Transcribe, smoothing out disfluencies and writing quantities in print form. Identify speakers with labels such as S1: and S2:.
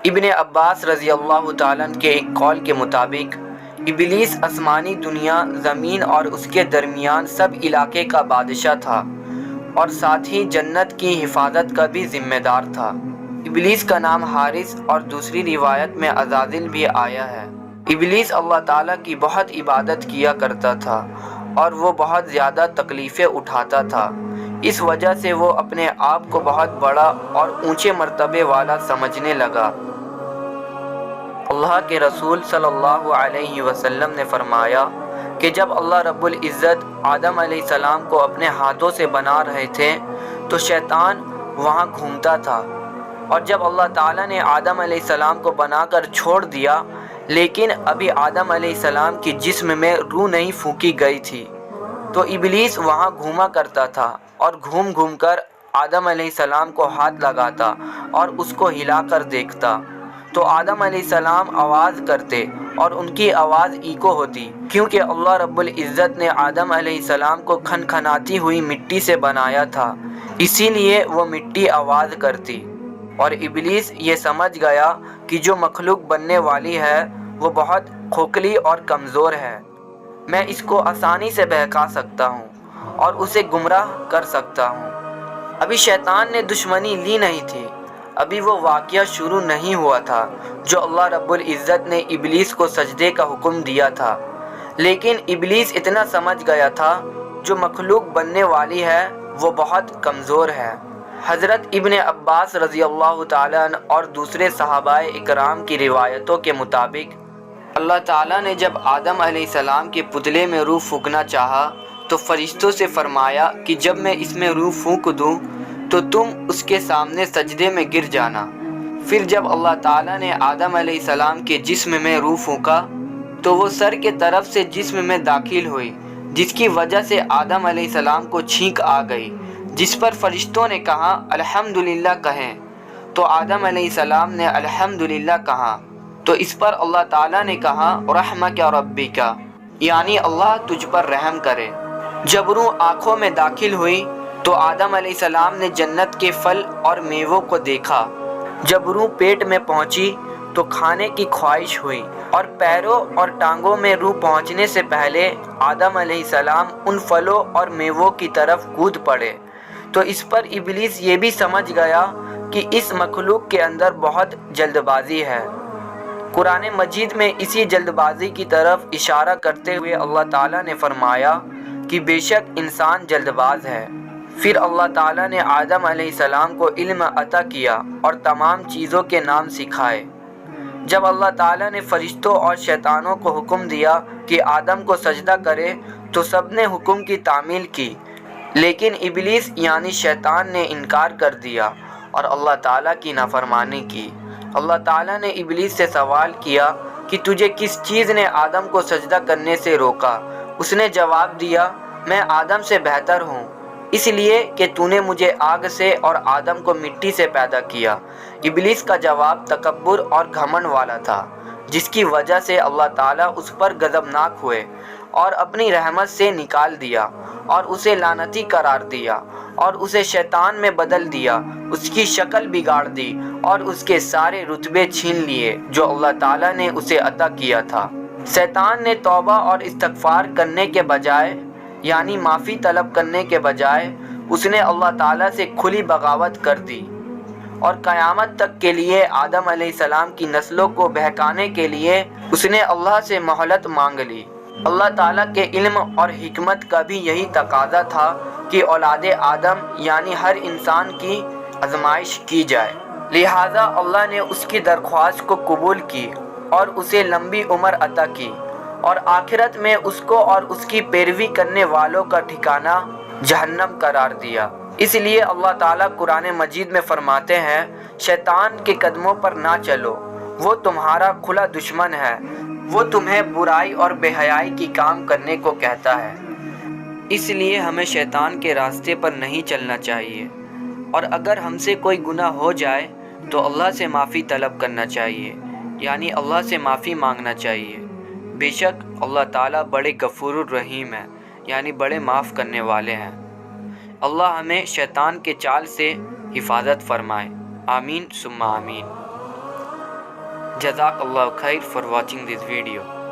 S1: ابن عباس رضی اللہ تعالیٰ کے ایک قول کے مطابق ابلیس آسمانی دنیا، زمین اور اس کے درمیان سب علاقے کا بادشاہ تھا اور ساتھ ہی جنت کی حفاظت کا بھی ذمہ دار تھا۔ ابلیس کا نام حارث اور دوسری روایت میں عزازل بھی آیا ہے۔ ابلیس اللہ تعالیٰ کی بہت عبادت کیا کرتا تھا اور وہ بہت زیادہ تکلیفیں اٹھاتا تھا، اس وجہ سے وہ اپنے آپ کو بہت بڑا اور اونچے مرتبے والا سمجھنے لگا۔ اللہ کے رسول صلی اللہ علیہ وسلم نے فرمایا کہ جب اللہ رب العزت آدم علیہ السلام کو اپنے ہاتھوں سے بنا رہے تھے تو شیطان وہاں گھومتا تھا، اور جب اللہ تعالیٰ نے آدم علیہ السلام کو بنا کر چھوڑ دیا لیکن ابھی آدم علیہ السلام کی جسم میں روح نہیں پھونکی گئی تھی تو ابلیس وہاں گھوما کرتا تھا اور گھوم گھوم کر آدم علیہ السلام کو ہاتھ لگاتا اور اس کو ہلا کر دیکھتا تو آدم علیہ السلام آواز کرتے اور ان کی آواز ایکو ہوتی، کیونکہ اللہ رب العزت نے آدم علیہ السلام کو کھنکھناتی ہوئی مٹی سے بنایا تھا، اسی لیے وہ مٹی آواز کرتی۔ اور ابلیس یہ سمجھ گیا کہ جو مخلوق بننے والی ہے وہ بہت کھوکھلی اور کمزور ہے، میں اس کو آسانی سے بہکا سکتا ہوں اور اسے گمراہ کر سکتا ہوں۔ ابھی شیطان نے دشمنی لی نہیں تھی، ابھی وہ واقعہ شروع نہیں ہوا تھا جو اللہ رب العزت نے ابلیس کو سجدے کا حکم دیا تھا، لیکن ابلیس اتنا سمجھ گیا تھا جو مخلوق بننے والی ہے وہ بہت کمزور ہے۔ حضرت ابن عباس رضی اللہ تعالیٰ عنہ اور دوسرے صحابہ اکرام کی روایتوں کے مطابق اللہ تعالیٰ نے جب آدم علیہ السلام کے پتلے میں روح پھونکنا چاہا تو فرشتوں سے فرمایا کہ جب میں اس میں روح پھونک دوں تو تم اس کے سامنے سجدے میں گر جانا۔ پھر جب اللہ تعالیٰ نے آدم علیہ السلام کے جسم میں روح پھونکا تو وہ سر کے طرف سے جسم میں داخل ہوئی، جس کی وجہ سے آدم علیہ السلام کو چھینک آ گئی، جس پر فرشتوں نے کہا الحمدللہ کہیں، تو آدم علیہ السلام نے الحمدللہ کہا، تو اس پر اللہ تعالیٰ نے کہا رحمک ربک، یعنی اللہ تجھ پر رحم کرے۔ جب روح آنکھوں میں داخل ہوئی تو آدم علیہ السلام نے جنت کے پھل اور میووں کو دیکھا۔ جب روح پیٹ میں پہنچی تو کھانے کی خواہش ہوئی، اور پیروں اور ٹانگوں میں روح پہنچنے سے پہلے آدم علیہ السلام ان پھلوں اور میووں کی طرف کود پڑے۔ تو اس پر ابلیس یہ بھی سمجھ گیا کہ اس مخلوق کے اندر بہت جلد بازی ہے۔ قرآن مجید میں اسی جلد بازی کی طرف اشارہ کرتے ہوئے اللہ تعالیٰ نے فرمایا کہ بے شک انسان جلد باز ہے۔ پھر اللہ تعالیٰ نے آدم علیہ السلام کو علم عطا کیا اور تمام چیزوں کے نام سکھائے۔ جب اللہ تعالیٰ نے فرشتوں اور شیطانوں کو حکم دیا کہ آدم کو سجدہ کرے تو سب نے حکم کی تعمیل کی، لیکن ابلیس یعنی شیطان نے انکار کر دیا اور اللہ تعالیٰ کی نافرمانی کی۔ اللہ تعالیٰ نے ابلیس سے سوال کیا کہ تجھے کس چیز نے آدم کو سجدہ کرنے سے روکا؟ اس نے جواب دیا میں آدم سے بہتر ہوں، اس لیے کہ تو نے مجھے آگ سے اور آدم کو مٹی سے پیدا کیا۔ ابلیس کا جواب تکبر اور گھمنڈ والا تھا، جس کی وجہ سے اللہ تعالیٰ اس پر غضبناک ہوئے اور اپنی رحمت سے نکال دیا اور اسے لعنتی قرار دیا اور اسے شیطان میں بدل دیا، اس کی شکل بگاڑ دی اور اس کے سارے رتبے چھین لیے جو اللہ تعالیٰ نے اسے عطا کیا تھا۔ شیطان نے توبہ اور استغفار کرنے کے بجائے یعنی معافی طلب کرنے کے بجائے اس نے اللہ تعالیٰ سے کھلی بغاوت کر دی اور قیامت تک کے لیے آدم علیہ السلام کی نسلوں کو بہکانے کے لیے اس نے اللہ سے مہلت مانگ لی۔ اللہ تعالیٰ کے علم اور حکمت کا بھی یہی تقاضا تھا کہ اولاد آدم یعنی ہر انسان کی آزمائش کی جائے، لہٰذا اللہ نے اس کی درخواست کو قبول کی اور اسے لمبی عمر عطا کی، اور آخرت میں اس کو اور اس کی پیروی کرنے والوں کا ٹھکانہ جہنم قرار دیا۔ اس لیے اللہ تعالیٰ قرآن مجید میں فرماتے ہیں شیطان کے قدموں پر نہ چلو، وہ تمہارا کھلا دشمن ہے، وہ تمہیں برائی اور بے حیائی کی کام کرنے کو کہتا ہے۔ اس لیے ہمیں شیطان کے راستے پر نہیں چلنا چاہیے، اور اگر ہم سے کوئی گناہ ہو جائے تو اللہ سے معافی طلب کرنا چاہیے، یعنی اللہ سے معافی مانگنا چاہیے۔ بے شک اللہ تعالیٰ بڑے غفور الرحیم ہیں، یعنی بڑے معاف کرنے والے ہیں۔ اللہ ہمیں شیطان کے چال سے حفاظت فرمائے، آمین ثم آمین۔ Jazakallah khair for watching this video.